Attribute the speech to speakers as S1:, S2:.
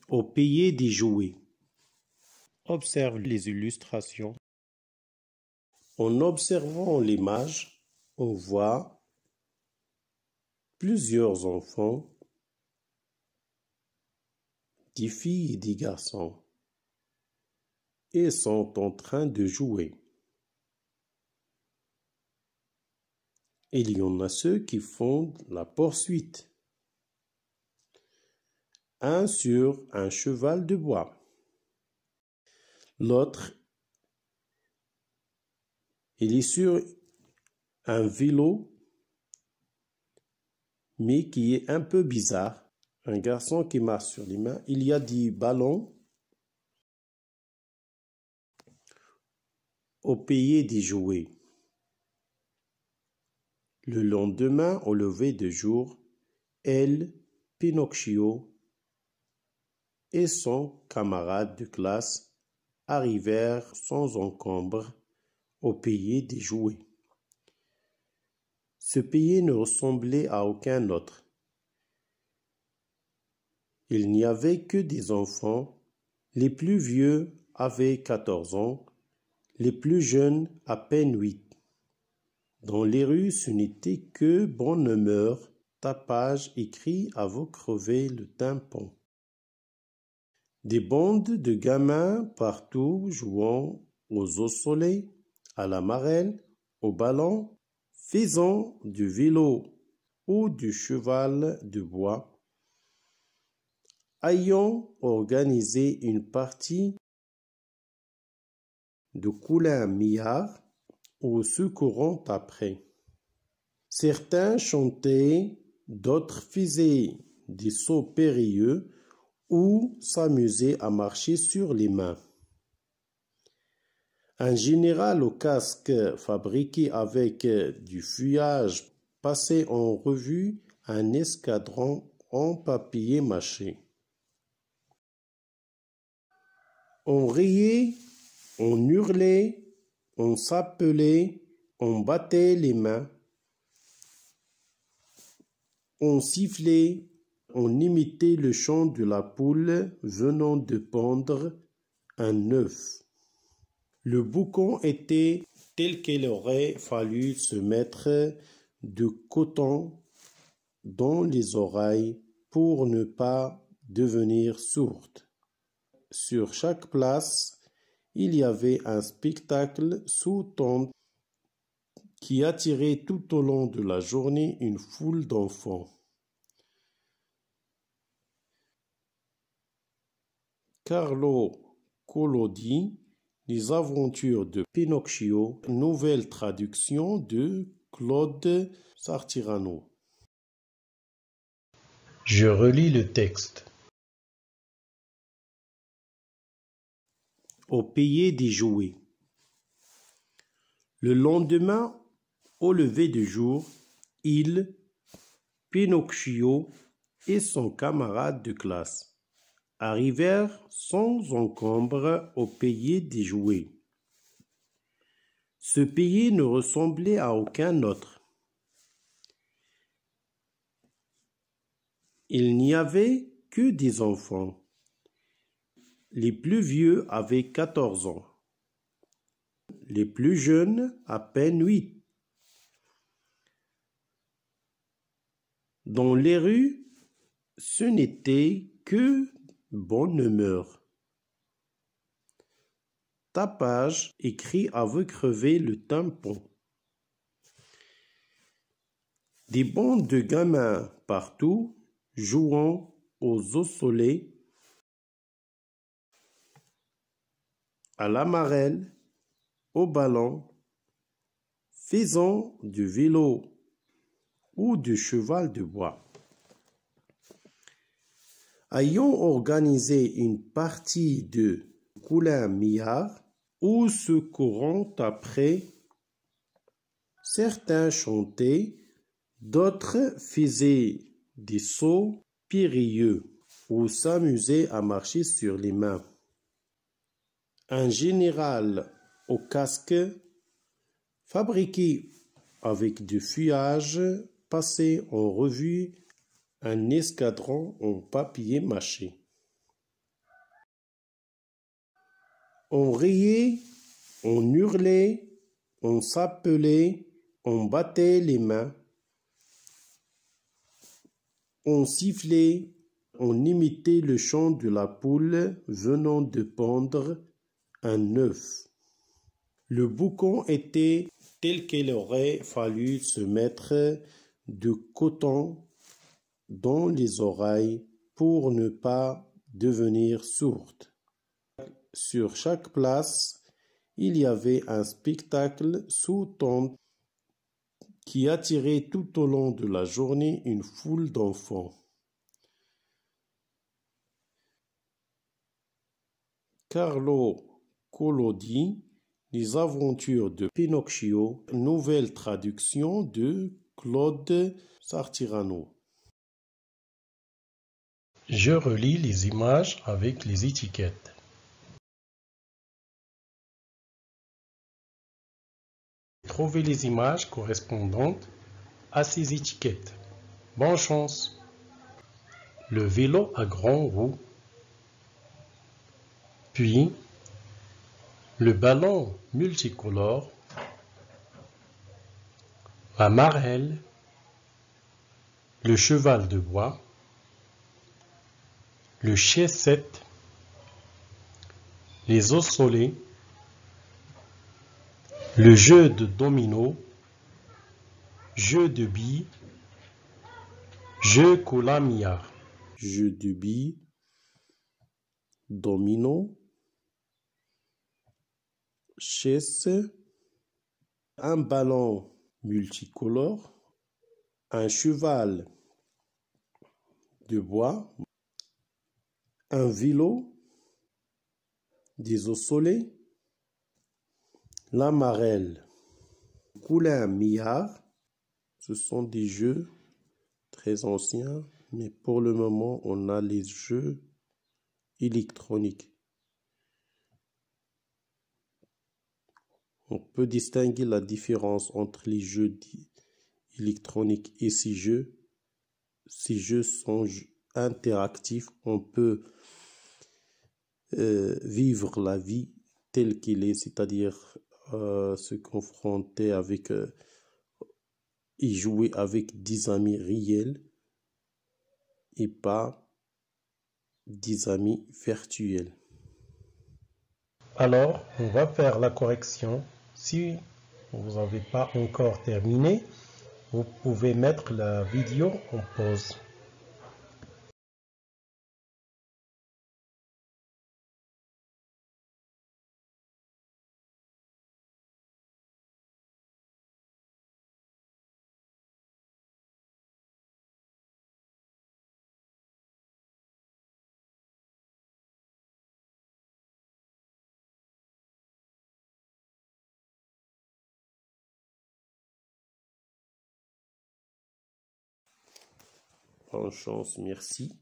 S1: au pays des jouets. Observe les illustrations. En observant l'image, on voit plusieurs enfants, des filles et des garçons, et sont en train de jouer. Il y en a ceux qui font la poursuite. Un sur un cheval de bois. L'autre, il est sur un vélo, mais qui est un peu bizarre. Un garçon qui marche sur les mains. Il y a des ballons au pays des jouets. Le lendemain, au lever de jour, elle, Pinocchio et son camarade de classe arrivèrent sans encombre au pays des jouets. Ce pays ne ressemblait à aucun autre. Il n'y avait que des enfants. Les plus vieux avaient 14 ans, les plus jeunes à peine 8. Dans les rues, ce n'était que bonne humeur, tapage et cris à vous crever le tympan. Des bandes de gamins partout jouant aux osselets, à la marelle, au ballon, faisant du vélo ou du cheval de bois, ayant organisé une partie de coulin-millard ou se courant après. Certains chantaient, d'autres faisaient des sauts périlleux ou s'amusaient à marcher sur les mains. Un général au casque fabriqué avec du feuillage passait en revue un escadron en papier mâché. On riait, on hurlait, on s'appelait, on battait les mains, on sifflait, on imitait le chant de la poule venant de pondre un œuf. Le boucan était tel qu'il aurait fallu se mettre de coton dans les oreilles pour ne pas devenir sourde. Sur chaque place, il y avait un spectacle sous tente qui attirait tout au long de la journée une foule d'enfants. Carlo Collodi, Les aventures de Pinocchio, nouvelle traduction de Claude Sartirano. Je relis le texte. Au pays des jouets. Le lendemain, au lever du jour, Pinocchio et son camarade de classe arrivèrent sans encombre au pays des jouets. Ce pays ne ressemblait à aucun autre. Il n'y avait que des enfants. Les plus vieux avaient 14 ans. Les plus jeunes à peine 8. Dans les rues, ce n'était que bonne humeur. Tapage et cris à vous crever le tympan. Des bandes de gamins partout, jouant aux osselets, à la marelle, au ballon, faisant du vélo ou du cheval de bois. Ayant organisé une partie de coulin-millard ou se courant après, certains chantaient, d'autres faisaient des sauts périlleux ou s'amusaient à marcher sur les mains. Un général au casque, fabriqué avec du feuillage, passait en revue un escadron en papier mâché. On riait, on hurlait, on s'appelait, on battait les mains, on sifflait, on imitait le chant de la poule venant de pondre un œuf. Le boucan était tel qu'il aurait fallu se mettre de coton dans les oreilles pour ne pas devenir sourde. Sur chaque place, il y avait un spectacle sous tente qui attirait tout au long de la journée une foule d'enfants. Carlo Collodi, Les aventures de Pinocchio, nouvelle traduction de Claude Sartirano.
S2: Je relis les images avec les étiquettes. Trouvez les images correspondantes à ces étiquettes. Bonne chance! Le vélo à grands roues, puis le ballon multicolore, la marelle, le cheval de bois, le chais-7, les ossolets, le jeu de domino, jeu de billes, jeu colamillard.
S1: Jeu de billes, domino, chess, un ballon multicolore, un cheval de bois, un vélo, des ossolets, la marelle, coulin-millard. Ce sont des jeux très anciens, mais pour le moment, on a les jeux électroniques. On peut distinguer la différence entre les jeux électroniques et ces jeux. Ces jeux sont interactifs. On peut vivre la vie telle qu'elle est, c'est-à-dire se confronter avec et jouer avec des amis réels et pas des amis virtuels.
S2: Alors, on va faire la correction. Si vous n'avez pas encore terminé, vous pouvez mettre la vidéo en pause.
S1: Bonne chance, merci.